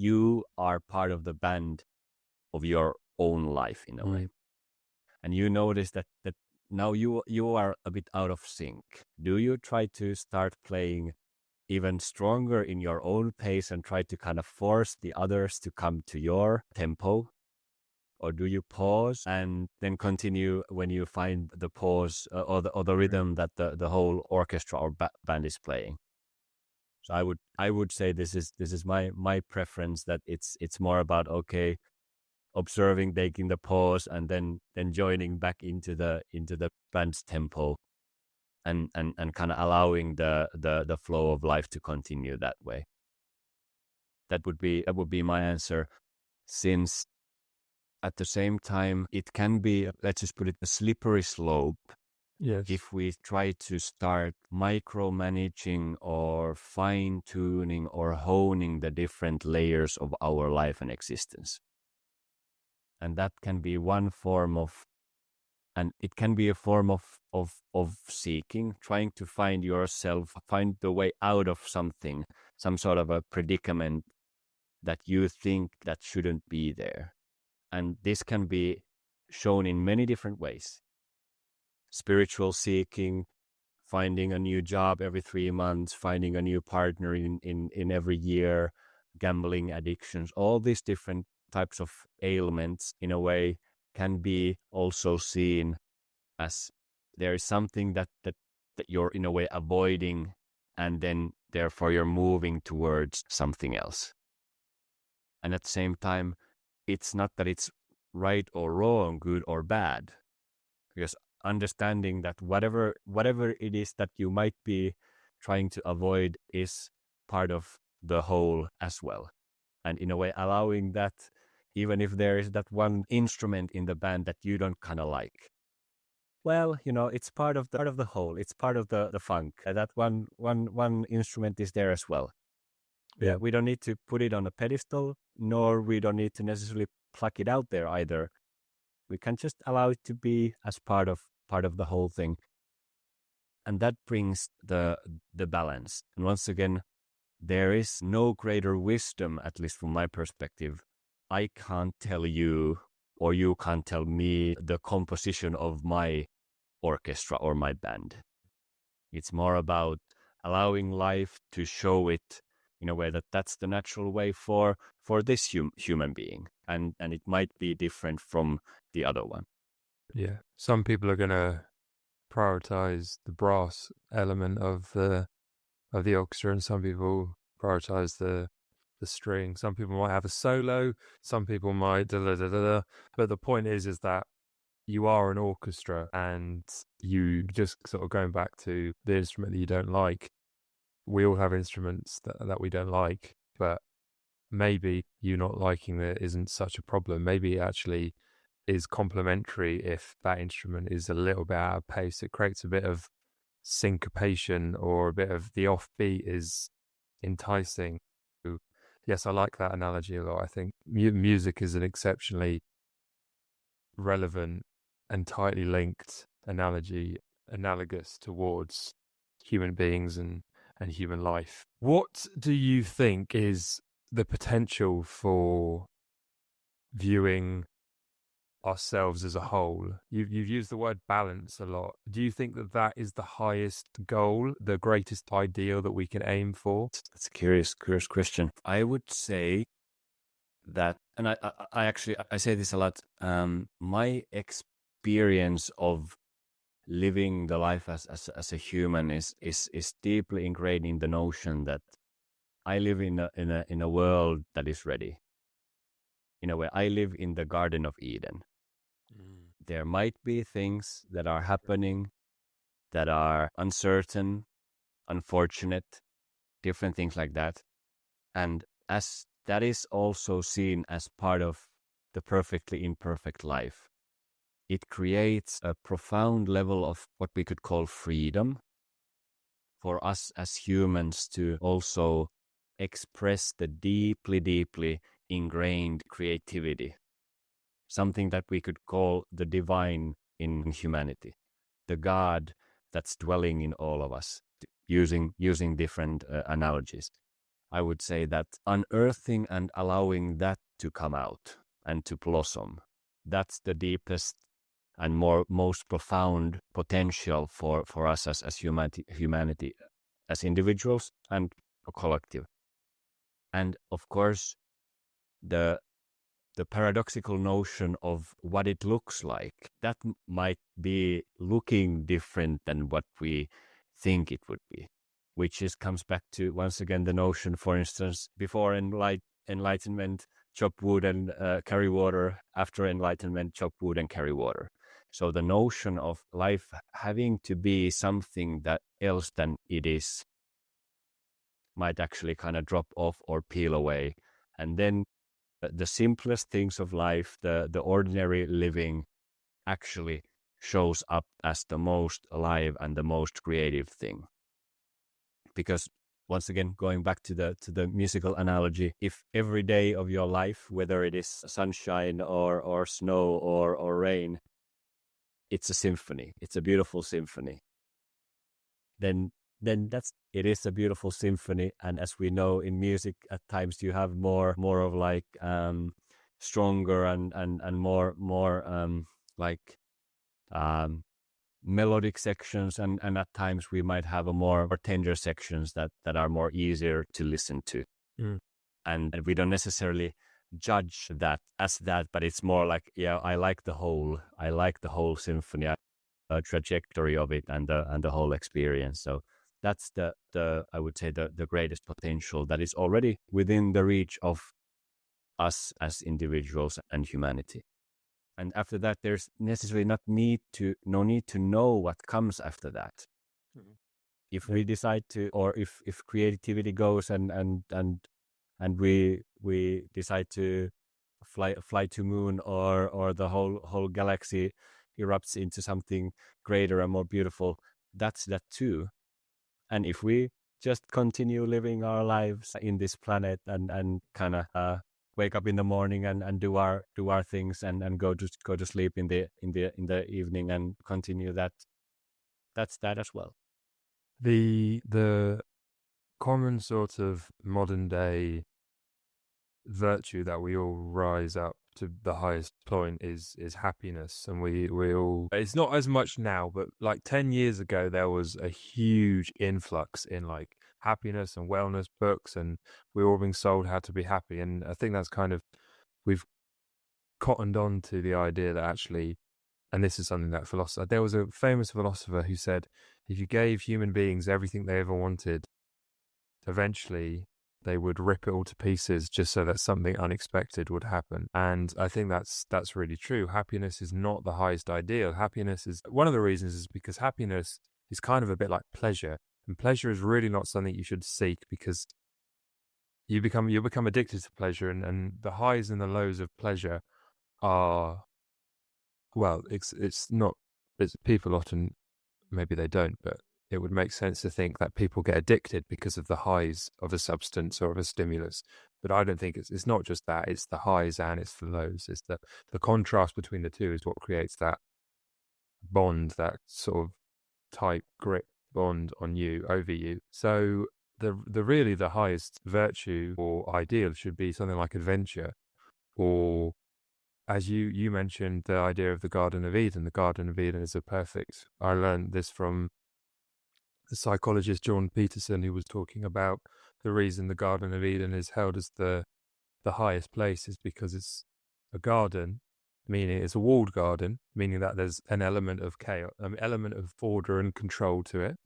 you are part of the band of your own life in a way. And you notice that now you are a bit out of sync. Do you try to start playing even stronger in your own pace and try to kind of force the others to come to your tempo? Or do you pause and then continue when you find the pause or the rhythm that the whole orchestra or band is playing? So I would say this is my preference, that it's more about, okay, observing, taking the pause, and then joining back into the band's tempo, and kind of allowing the flow of life to continue that way. That would be my answer, since at the same time it can be, let's just put it, a slippery slope. Yes. If we try to start micromanaging or fine-tuning or honing the different layers of our life and existence. And that can be one form of, and it can be a form of seeking, trying to find yourself, find the way out of something, some sort of a predicament that you think that shouldn't be there. And this can be shown in many different ways. Spiritual seeking, finding a new job every 3 months, finding a new partner in every year, gambling addictions, all these different types of ailments in a way can be also seen as there is something that you're in a way avoiding, and then therefore you're moving towards something else. And at the same time, it's not that it's right or wrong, good or bad, because understanding that whatever it is that you might be trying to avoid is part of the whole as well. And in a way allowing that, even if there is that one instrument in the band that you don't kind of like, well, it's part of the whole. It's part of the funk. That one instrument is there as well. Yeah, we don't need to put it on a pedestal, nor we don't need to necessarily pluck it out there either. We can just allow it to be as part of the whole thing. And that brings the balance. And once again, there is no greater wisdom, at least from my perspective. I can't tell you, or you can't tell me, the composition of my orchestra or my band. It's more about allowing life to show it in a way that's the natural way for this human being, and it might be different from the other one. Yeah, some people are going to prioritize the brass element of the orchestra, and some people prioritize the string. Some people might have a solo, some people might but the point is that you are an orchestra, and you just sort of going back to the instrument that you don't like. We all have instruments that we don't like, but maybe you not liking it isn't such a problem. Maybe it actually is complementary if that instrument is a little bit out of pace. It creates a bit of syncopation, or a bit of the offbeat is enticing. Yes, I like that analogy a lot. I think music is an exceptionally relevant and tightly linked analogy, analogous towards human beings and human life. What do you think is the potential for viewing ourselves as a whole? You've used the word balance a lot. Do you think that is the highest goal, the greatest ideal that we can aim for? That's a curious question. I would say that, and I actually say this a lot. My experience of living the life as a human is deeply ingrained in the notion that I live in a world that is ready. In a way, I live in the Garden of Eden. There might be things that are happening that are uncertain, unfortunate, different things like that. And as that is also seen as part of the perfectly imperfect life, it creates a profound level of what we could call freedom for us as humans to also express the deeply, deeply ingrained creativity, something that we could call the divine in humanity, the God that's dwelling in all of us, using different analogies. I would say that unearthing and allowing that to come out and to blossom, that's the deepest and most profound potential for us as humanity, as individuals and a collective. And of course, the paradoxical notion of what it looks like, that might be looking different than what we think it would be, which comes back to, once again, the notion, for instance, before enlightenment, chop wood and carry water. After enlightenment, chop wood and carry water. So the notion of life having to be something that else than it is might actually kind of drop off or peel away. And then the simplest things of life, the ordinary living, actually shows up as the most alive and the most creative thing. Because once again, going back to the musical analogy, if every day of your life, whether it is sunshine or snow or rain, it's a symphony, it's a beautiful symphony, then it is a beautiful symphony. And as we know in music, at times you have more of like stronger and more like melodic sections, and at times we might have a more tender sections that are more easier to listen to. And we don't necessarily judge that as that, but it's more like, yeah, I like the whole symphony, trajectory of it, and the whole experience. So that's the I would say the greatest potential that is already within the reach of us as individuals and humanity. And after that, there's necessarily no need to know what comes after that. If we decide to, or if creativity goes and we decide to fly to moon, or the whole galaxy erupts into something greater and more beautiful, that's that too. And if we just continue living our lives in this planet and kind of wake up in the morning and do our things and go to sleep in the evening and continue that's that as well. The common sort of modern day virtue that we all rise up to the highest point is happiness. And we all, it's not as much now, but like 10 years ago there was a huge influx in like happiness and wellness books, and we were all being sold how to be happy. And I think that's kind of, we've cottoned on to the idea that actually, and this is something that there was a famous philosopher who said, if you gave human beings everything they ever wanted, eventually they would rip it all to pieces just so that something unexpected would happen. And I think that's really true. Happiness is not the highest ideal. Happiness is, one of the reasons is because happiness is kind of a bit like pleasure. And pleasure is really not something you should seek, because you become addicted to pleasure, and the highs and the lows of pleasure are, well, it's not, people often, maybe they don't, but it would make sense to think that people get addicted because of the highs of a substance or of a stimulus. But I don't think it's not just that, it's the highs and it's the lows. It's the contrast between the two is what creates that bond, that sort of tight grip bond on you, over you. So the really the highest virtue or ideal should be something like adventure, or as you mentioned, the idea of the Garden of Eden. The Garden of Eden is I learned this from the psychologist John Peterson, who was talking about the reason the Garden of Eden is held as the highest place is because it's a garden, meaning it's a walled garden, meaning that there's an element of chaos, an element of order and control to it.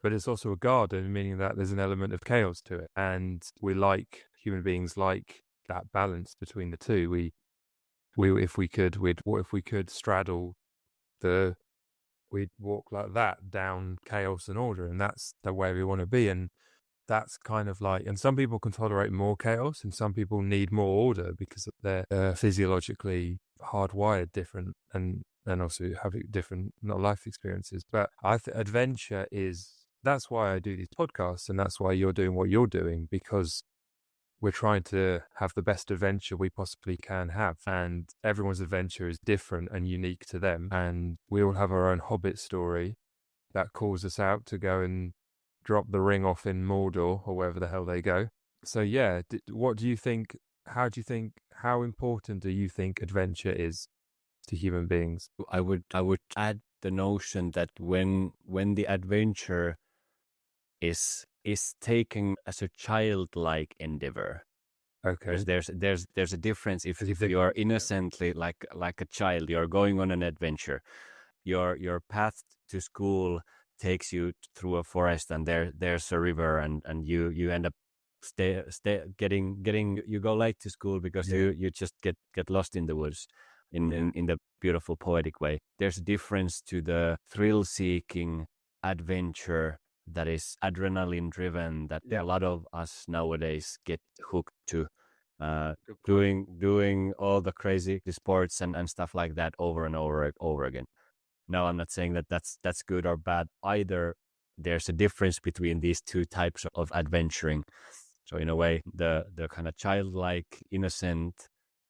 But it's also a garden, meaning that there's an element of chaos to it. And human beings like that balance between the two. If we could straddle we'd walk like that down chaos and order, and that's the way we want to be. And that's kind of like, and some people can tolerate more chaos and some people need more order because they're physiologically hardwired different, and also have different life experiences. But adventure that's why I do these podcasts, and that's why you're doing what you're doing, because we're trying to have the best adventure we possibly can have. And everyone's adventure is different and unique to them. And we all have our own Hobbit story that calls us out to go and drop the ring off in Mordor or wherever the hell they go. So yeah, what do you think? How important do you think adventure is to human beings? I would add the notion that when the adventure is taken as a childlike endeavor, Okay. because there's a difference if There's a you are difference, yeah. innocently like a child, you're going on an adventure, your path to school takes you through a forest, and there's a river, and you end up getting you go late to school because Yeah. you just get lost in the woods in the beautiful poetic way. There's a difference to the thrill seeking adventure that is adrenaline driven, that Yeah. a lot of us nowadays get hooked to, Good point. doing all the crazy sports and stuff like that over and over again. Now, I'm not saying that that's good or bad either. There's a difference between these two types of adventuring. So in a way, the kind of childlike, innocent,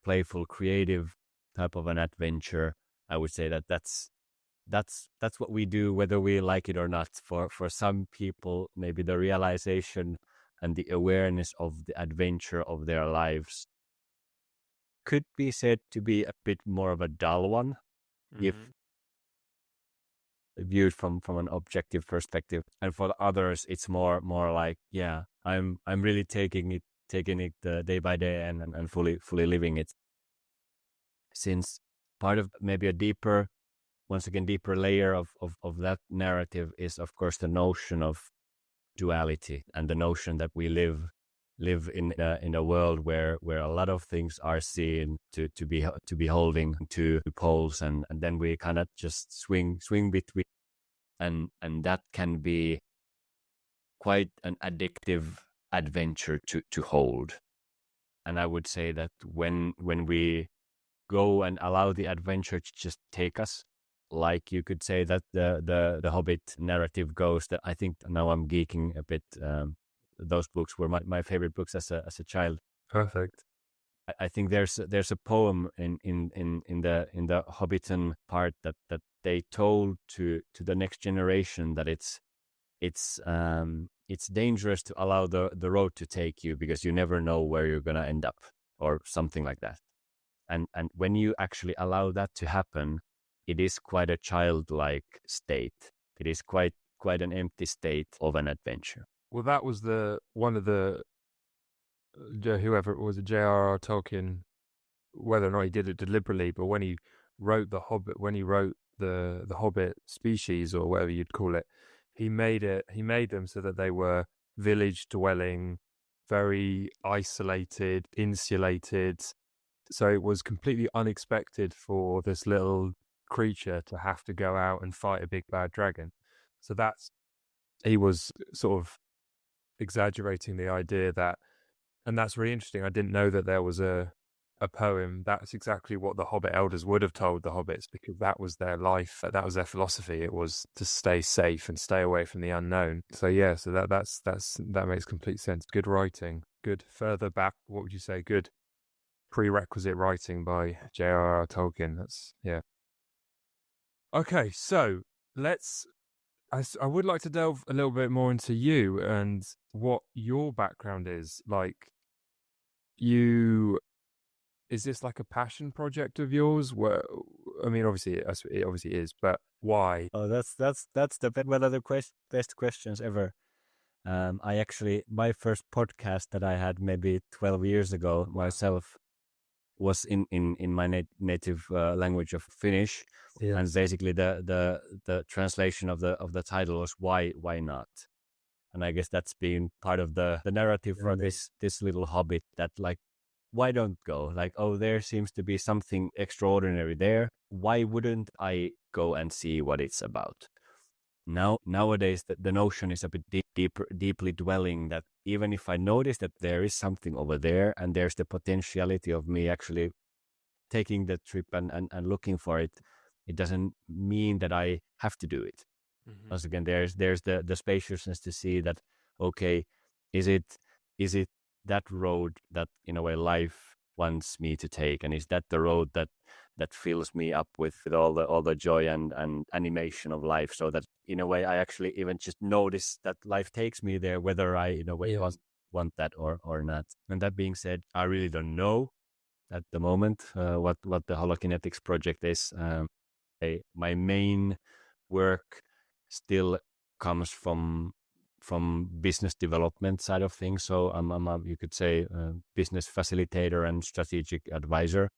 playful, creative type of an adventure, I would say that's what we do, whether we like it or not. For some people, maybe the realization and the awareness of the adventure of their lives could be said to be a bit more of a dull one, if viewed from an objective perspective. And for the others, it's more like, yeah, I'm really taking it day by day and fully living it. Since part of maybe a deeper, once again, deeper layer of that narrative is, of course, the notion of duality, and the notion that we live in a world where a lot of things are seen to be holding to poles, and then we kind of just swing between, and that can be quite an addictive adventure to hold. And I would say that when we go and allow the adventure to just take us, like you could say that the Hobbit narrative goes, that I think now I'm geeking a bit. Those books were my favorite books as a child. Perfect. I think there's a poem in the Hobbiton part that they told to the next generation, that it's dangerous to allow the road to take you, because you never know where you're gonna end up, or something like that. And when you actually allow that to happen, it is quite a childlike state. It is quite an empty state of an adventure. Well, that was one of the whoever it was, J.R.R. Tolkien, whether or not he did it deliberately, but when he wrote the Hobbit, when he wrote the Hobbit species, or whatever you'd call it, he made them so that they were village dwelling, very isolated, insulated. So it was completely unexpected for this little creature to have to go out and fight a big bad dragon. So he was sort of exaggerating the idea that, and that's really interesting. I didn't know that there was a poem. That's exactly what the Hobbit elders would have told the hobbits, because that was their life, that was their philosophy. It was to stay safe and stay away from the unknown. So yeah, so that makes complete sense. Good writing. Good further back. What would you say? Good prerequisite writing by J.R.R. Tolkien. That's yeah. Okay, so I would like to delve a little bit more into you and what your background is. Like, is this like a passion project of yours? Where, I mean, obviously it obviously is, but why? Oh, that's one of the best questions ever. I actually, my first podcast that I had maybe 12 years ago myself was in my native language of Finnish, and Yes. basically the translation of the title was why not, and I guess that's been part of the narrative for this little hobbit, that like, why don't go, like, oh, there seems to be something extraordinary there, why wouldn't I go and see what it's about? Nowadays, the notion is a bit deeply dwelling, that even if I notice that there is something over there, and there's the potentiality of me actually taking the trip and looking for it, it doesn't mean that I have to do it. Once again, there's the spaciousness to see that, okay, is it that road that in a way life wants me to take, and is that the road that fills me up with all the joy and animation of life, so that in a way I actually even just notice that life takes me there, whether I in a way want that or not. And that being said, I really don't know at the moment what the holokinetics project is. My main work still comes from business development side of things. So I'm a, you could say, business facilitator and strategic advisor.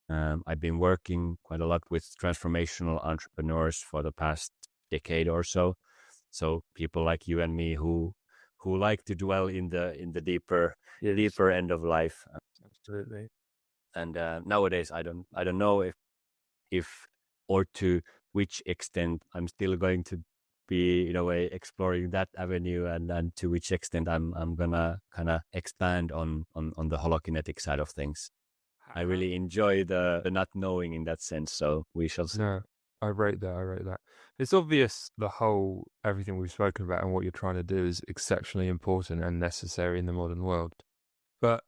I've been working quite a lot with transformational entrepreneurs for the past decade or so. So people like you and me who like to dwell in the deeper end of life. Absolutely. And nowadays, I don't know if or to which extent I'm still going to be in a way exploring that avenue, and to which extent I'm gonna kind of expand on the holokinetic side of things. I really enjoy the not knowing in that sense. So we shall see. No, I rate that. It's obvious everything we've spoken about and what you're trying to do is exceptionally important and necessary in the modern world. But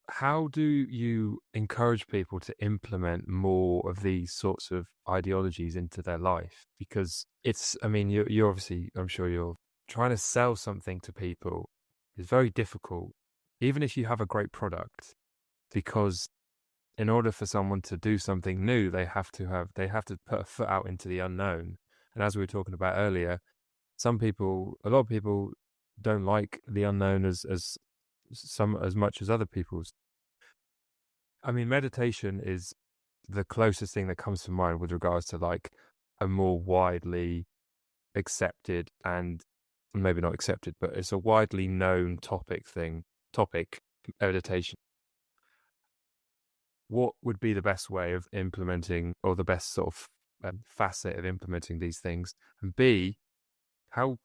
how do you encourage people to implement more of these sorts of ideologies into their life? Because I mean, you're obviously, I'm sure you're trying to sell something to people is very difficult, even if you have a great product, because in order for someone to do something new, they have to put a foot out into the unknown. And as we were talking about earlier, a lot of people don't like the unknown as much as other people's. I mean, meditation is the closest thing that comes to mind with regards to like a more widely accepted, and maybe not accepted, but it's a widely known topic, meditation. What would be the best way of implementing, or the best sort of facet of implementing these things? And B, how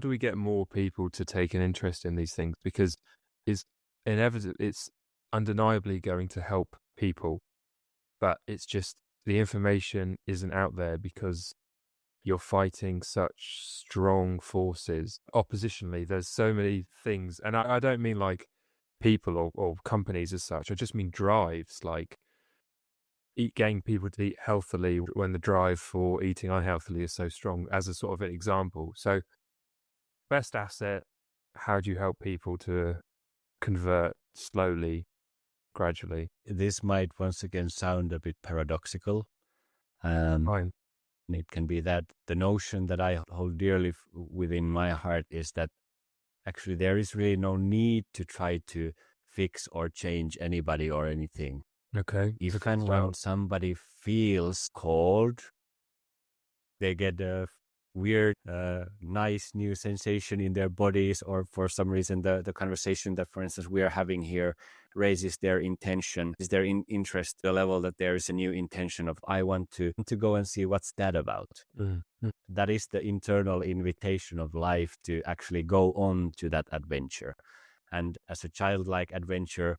do we get more people to take an interest in these things? Because it's undeniably going to help people, but it's just the information isn't out there because you're fighting such strong forces. Oppositionally, there's so many things, and I don't mean like people or companies as such. I just mean drives, like getting people to eat healthily when the drive for eating unhealthily is so strong, as a sort of an example. So, best asset, how do you help people to convert slowly, gradually? This might once again sound a bit paradoxical. Fine. It can be that the notion that I hold dearly within my heart is that actually there is really no need to try to fix or change anybody or anything. Okay. If and when somebody feels called, they get a weird, nice new sensation in their bodies, or for some reason the conversation that, for instance, we are having here raises their intention, is their interest, the level that there is a new intention of, I want to go and see what's that about. That is the internal invitation of life to actually go on to that adventure. And as a childlike adventure,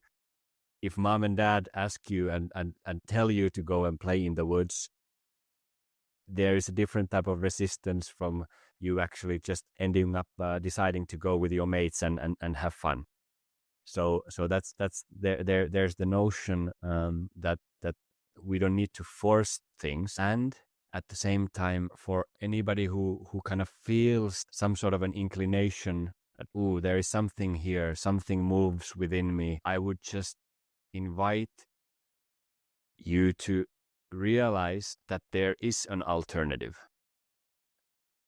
if mom and dad ask you and tell you to go and play in the woods, there is a different type of resistance from you actually just ending up deciding to go with your mates and have fun. So that's there's the notion that we don't need to force things, and at the same time, for anybody who kind of feels some sort of an inclination that, ooh, there is something here, something moves within me, I would just invite you to realize that there is an alternative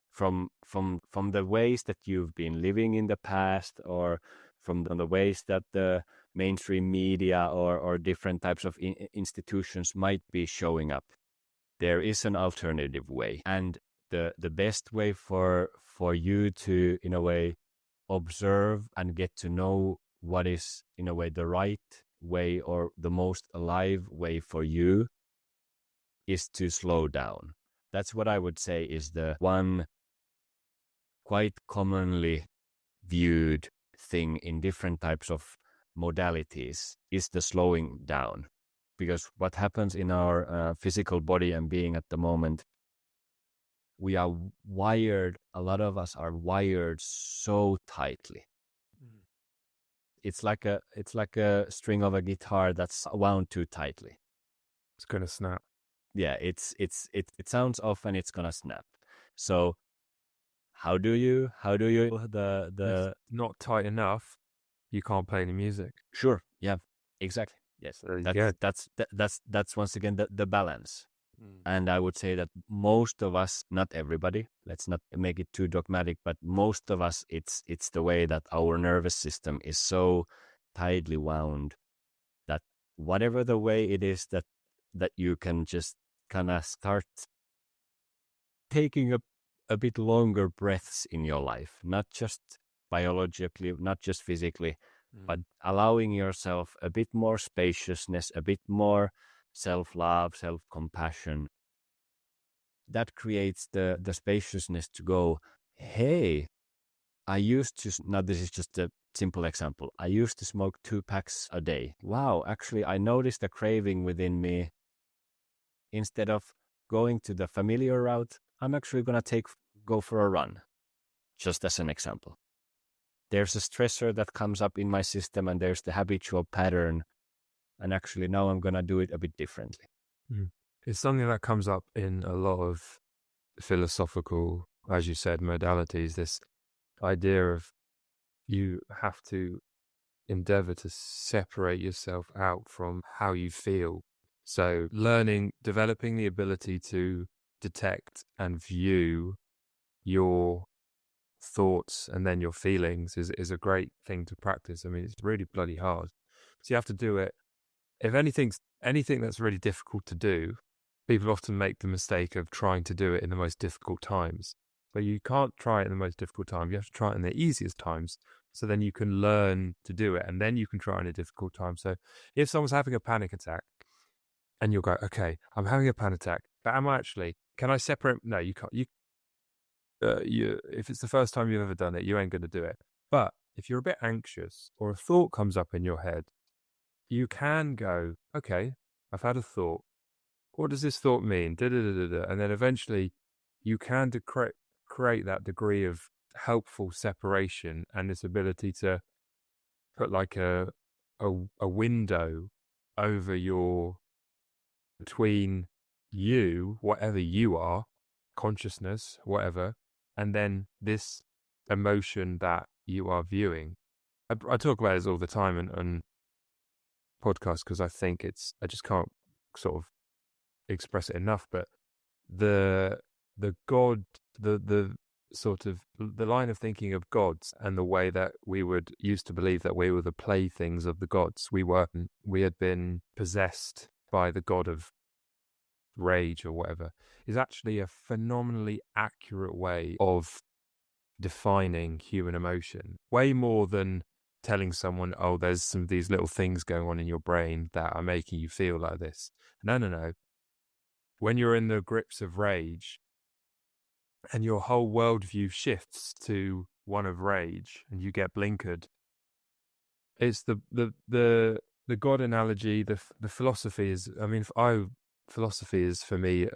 from the ways that you've been living in the past, or from the ways that the mainstream media or different types of institutions might be showing up. There is an alternative way, and the best way for you to, in a way, observe and get to know what is, in a way, the right way or the most alive way for you is to slow down. That's what I would say is the one quite commonly viewed thing in different types of modalities, is the slowing down. Because what happens in our physical body and being at the moment, we are wired, a lot of us are wired so tightly. It's like a string of a guitar that's wound too tightly. It's gonna snap. Yeah, it sounds off and it's gonna snap. So how do you It's not tight enough. you can't play any music. Sure. Yeah. Exactly. Yes. That's once again the balance. And I would say that most of us, not everybody, let's not make it too dogmatic, but most of us, it's the way that our nervous system is so tightly wound that whatever the way it is that you can just kind of start taking a bit longer breaths in your life, not just biologically, not just physically, but allowing yourself a bit more spaciousness, a bit more self-love, self-compassion. That creates the spaciousness to go, hey, I used to, now this is just a simple example. I used to smoke 2 packs a day. Wow, actually, I noticed a craving within me. Instead of going to the familiar route, I'm actually going to go for a run, just as an example. There's a stressor that comes up in my system and there's the habitual pattern. And actually now I'm going to do it a bit differently. It's something that comes up in a lot of philosophical, as you said, modalities, this idea of you have to endeavor to separate yourself out from how you feel. So developing the ability to detect and view your thoughts and then your feelings is a great thing to practice. I mean, it's really bloody hard. So you have to do it. If anything that's really difficult to do, people often make the mistake of trying to do it in the most difficult times. But you can't try it in the most difficult time. You have to try it in the easiest times. So then you can learn to do it, and then you can try in a difficult time. So if someone's having a panic attack, and you'll go, okay, I'm having a panic attack, but can I separate? No, you can't. If it's the first time you've ever done it, you ain't going to do it. But if you're a bit anxious or a thought comes up in your head, you can go, okay, I've had a thought. What does this thought mean? And then eventually you can create that degree of helpful separation and this ability to put like a window over between you, whatever you are, consciousness, whatever, and then this emotion that you are viewing. I talk about this all the time on podcasts because I think I just can't sort of express it enough, but the God, the sort of the line of thinking of gods and the way that we would used to believe that we were the playthings of the gods. We had been possessed by the god of rage or whatever, is actually a phenomenally accurate way of defining human emotion, way more than telling someone, oh, there's some of these little things going on in your brain that are making you feel like this. No. When you're in the grips of rage and your whole worldview shifts to one of rage and you get blinkered, it's the God analogy, the philosophy is, I mean, philosophy is for me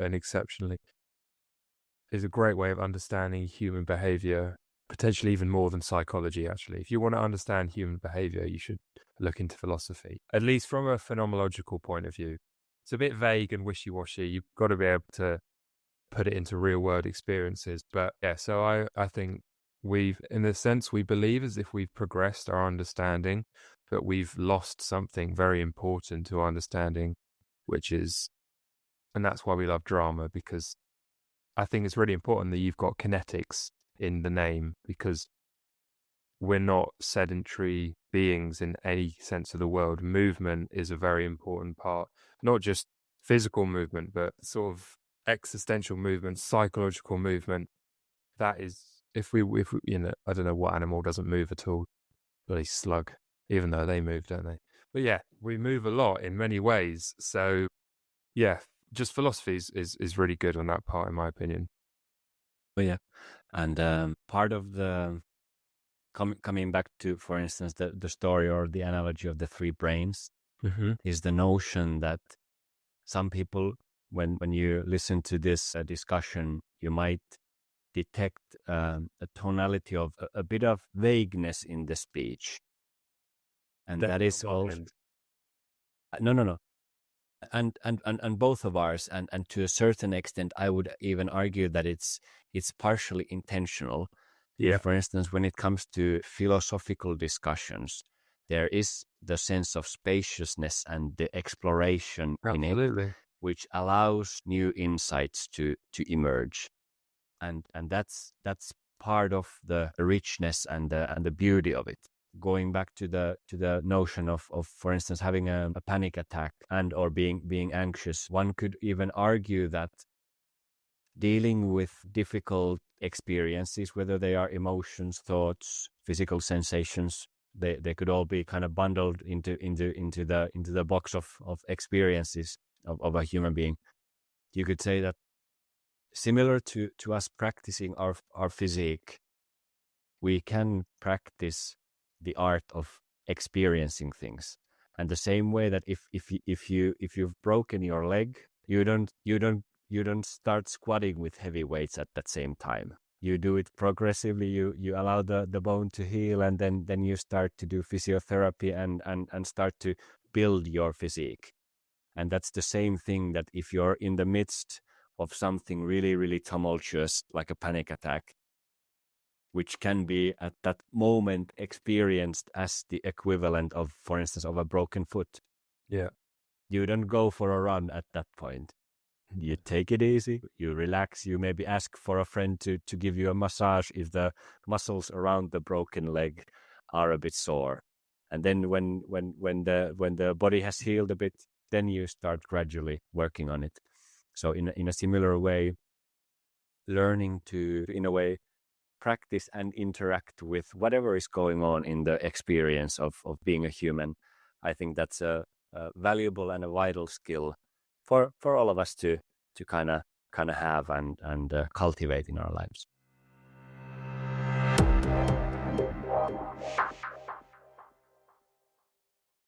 is a great way of understanding human behavior, potentially even more than psychology, actually. If you want to understand human behavior, you should look into philosophy, at least from a phenomenological point of view. It's a bit vague and wishy-washy. You've got to be able to put it into real-world experiences. But yeah, so I think in a sense, we believe as if we've progressed our understanding, but we've lost something very important to our understanding, and that's why we love drama, because I think it's really important that you've got kinetics in the name, because we're not sedentary beings in any sense of the word. Movement is a very important part, not just physical movement, but sort of existential movement, psychological movement. That is, if we, I don't know what animal doesn't move at all, bloody slug, even though they move, don't they? But yeah, we move a lot in many ways. So yeah, just philosophy is really good on that part, in my opinion. But yeah, and part of the coming back to, for instance, the story or the analogy of the 3 brains is the notion that some people, when you listen to this discussion, you might detect a tonality of a bit of vagueness in the speech, and that is also no. And both of ours, and to a certain extent, I would even argue that it's partially intentional. Yeah. For instance, when it comes to philosophical discussions, there is the sense of spaciousness and the exploration in it, Absolutely. which allows new insights to emerge. And that's part of the richness and the beauty of it. Going back to the notion of for instance having a panic attack and or being anxious, one could even argue that dealing with difficult experiences, whether they are emotions, thoughts, physical sensations, they could all be kind of bundled into the box of experiences of a human being. You could say that similar to us practicing our physique, we can practice the art of experiencing things. And the same way that if you've broken your leg, you don't start squatting with heavy weights at that same time. You do it progressively. You allow the bone to heal, and then you start to do physiotherapy and start to build your physique. And that's the same thing, that if you're in the midst of something really, really tumultuous, like a panic attack, which can be at that moment experienced as the equivalent of, for instance, of a broken foot. Yeah. You don't go for a run at that point. You take it easy, you relax, you maybe ask for a friend to give you a massage if the muscles around the broken leg are a bit sore. And then when the body has healed a bit, then you start gradually working on it. So in a similar way, learning to, in a way, practice and interact with whatever is going on in the experience of being a human, I think that's a valuable and a vital skill for all of us to kind of have and cultivate in our lives.